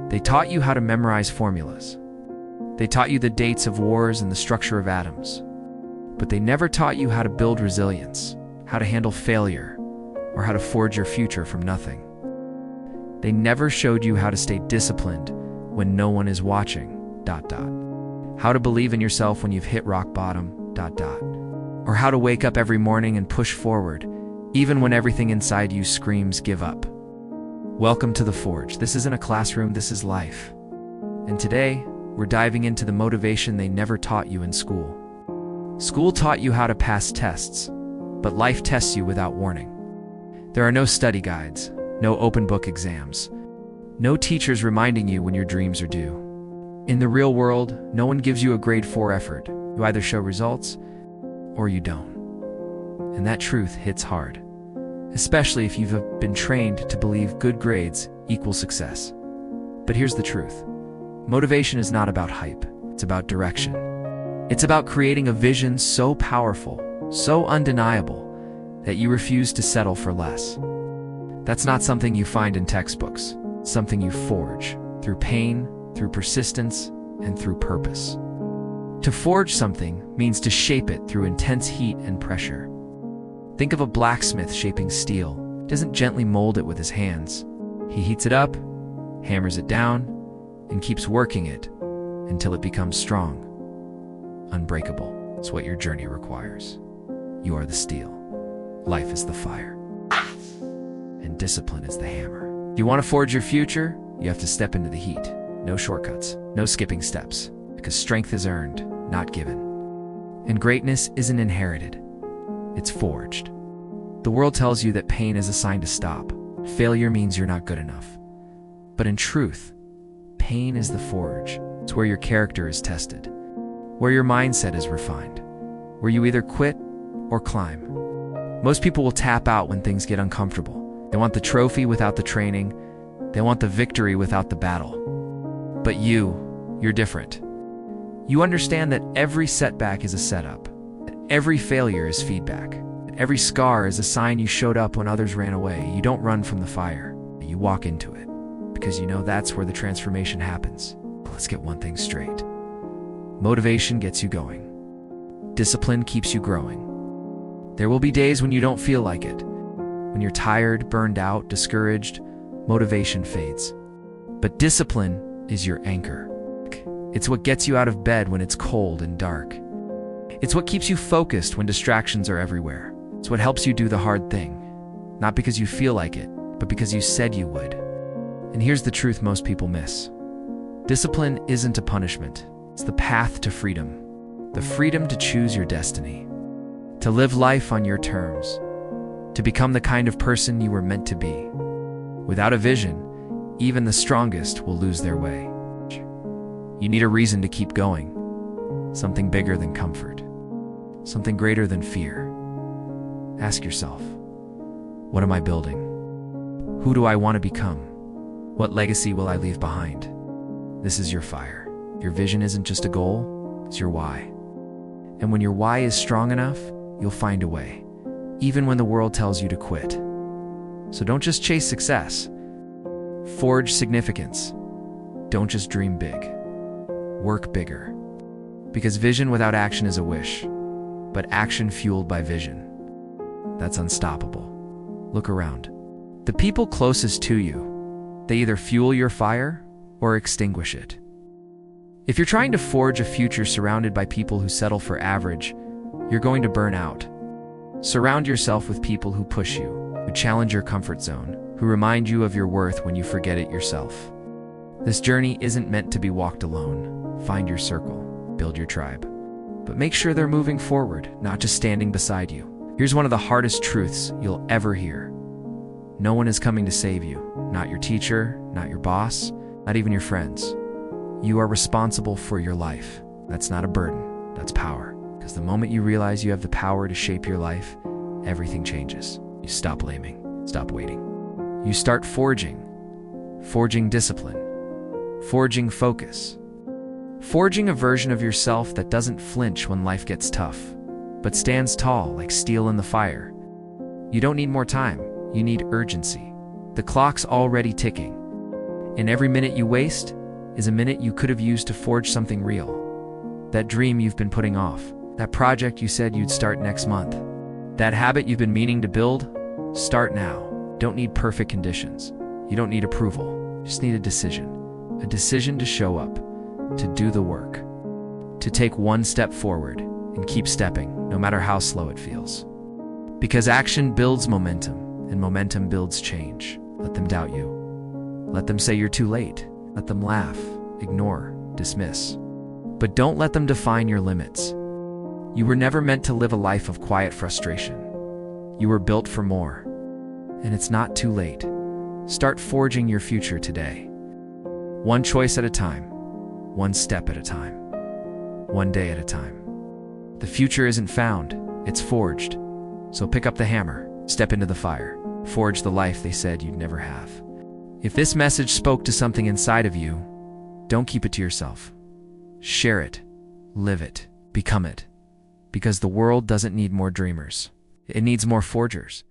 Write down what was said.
They taught you how to memorize formulas. They taught you the dates of wars and the structure of atoms. But they never taught you how to build resilience, how to handle failure, or how to forge your future from nothing. They never showed you how to stay disciplined when no one is watching, ... How to believe in yourself when you've hit rock bottom, ... Or how to wake up every morning and push forward, even when everything inside you screams, give up. Welcome to the Forge. This isn't a classroom, this is life. And today, we're diving into the motivation they never taught you in school. School taught you how to pass tests, but life tests you without warning. There are no study guides, no open book exams, no teachers reminding you when your dreams are due. In the real world, no one gives you a grade 4 effort. You either show results or you don't. And that truth hits hard, especially if you've been trained to believe good grades equal success. But here's the truth. Motivation is not about hype, it's about direction. It's about creating a vision so powerful, so undeniable, that you refuse to settle for less. That's not something you find in textbooks, it's something you forge through pain, through persistence, and through purpose. To forge something means to shape it through intense heat and pressure. Think of a blacksmith shaping steel. He doesn't gently mold it with his hands. He heats it up, hammers it down, and keeps working it until it becomes strong, unbreakable. It's what your journey requires. You are the steel. Life is the fire. And discipline is the hammer. If you want to forge your future, you have to step into the heat. No shortcuts, no skipping steps, because strength is earned, not given. And greatness isn't inherited, it's forged. The world tells you that pain is a sign to stop. Failure means you're not good enough. But in truth, pain is the forge. It's where your character is tested, where your mindset is refined, where you either quit or climb. Most people will tap out when things get uncomfortable. They want the trophy without the training. They want the victory without the battle. But you're different. You understand that every setback is a setup, that every failure is feedback, that every scar is a sign you showed up when others ran away. You don't run from the fire, you walk into it, because you know that's where the transformation happens. But let's get one thing straight. Motivation gets you going. Discipline keeps you growing. There will be days when you don't feel like it. When you're tired, burned out, discouraged, motivation fades. But discipline is your anchor. It's what gets you out of bed when it's cold and dark. It's what keeps you focused when distractions are everywhere. It's what helps you do the hard thing, not because you feel like it, but because you said you would. And here's the truth most people miss. Discipline isn't a punishment. It's the path to freedom. The freedom to choose your destiny, to live life on your terms, to become the kind of person you were meant to be. Without a vision, even the strongest will lose their way. You need a reason to keep going. Something bigger than comfort. Something greater than fear. Ask yourself, what am I building? Who do I want to become? What legacy will I leave behind? This is your fire. Your vision isn't just a goal, it's your why. And when your why is strong enough, you'll find a way, even when the world tells you to quit. So don't just chase success. Forge significance. Don't just dream big. Work bigger. Because vision without action is a wish, but action fueled by vision, that's unstoppable. Look around. The people closest to you, they either fuel your fire or extinguish it. If you're trying to forge a future surrounded by people who settle for average, you're going to burn out. Surround yourself with people who push you, who challenge your comfort zone, who remind you of your worth when you forget it yourself. This journey isn't meant to be walked alone. Find your circle, build your tribe. But make sure they're moving forward, not just standing beside you. Here's one of the hardest truths you'll ever hear. No one is coming to save you. Not your teacher, not your boss, not even your friends. You are responsible for your life. That's not a burden, that's power. Because the moment you realize you have the power to shape your life, everything changes. You stop blaming, stop waiting. You start forging discipline, forging focus, forging a version of yourself that doesn't flinch when life gets tough, but stands tall like steel in the fire. You don't need more time, you need urgency. The clock's already ticking. And every minute you waste is a minute you could have used to forge something real. That dream you've been putting off, that project you said you'd start next month, that habit you've been meaning to build, start now. Don't need perfect conditions. You don't need approval. You just need a decision. A decision to show up, to do the work, to take one step forward and keep stepping, no matter how slow it feels. Because action builds momentum, and momentum builds change. Let them doubt you. Let them say you're too late. Let them laugh, ignore, dismiss. But don't let them define your limits. You were never meant to live a life of quiet frustration. You were built for more. And it's not too late. Start forging your future today. One choice at a time, one step at a time, one day at a time. The future isn't found, it's forged. So pick up the hammer, step into the fire, forge the life they said you'd never have. If this message spoke to something inside of you, don't keep it to yourself. Share it, live it, become it. Because the world doesn't need more dreamers. It needs more forgers.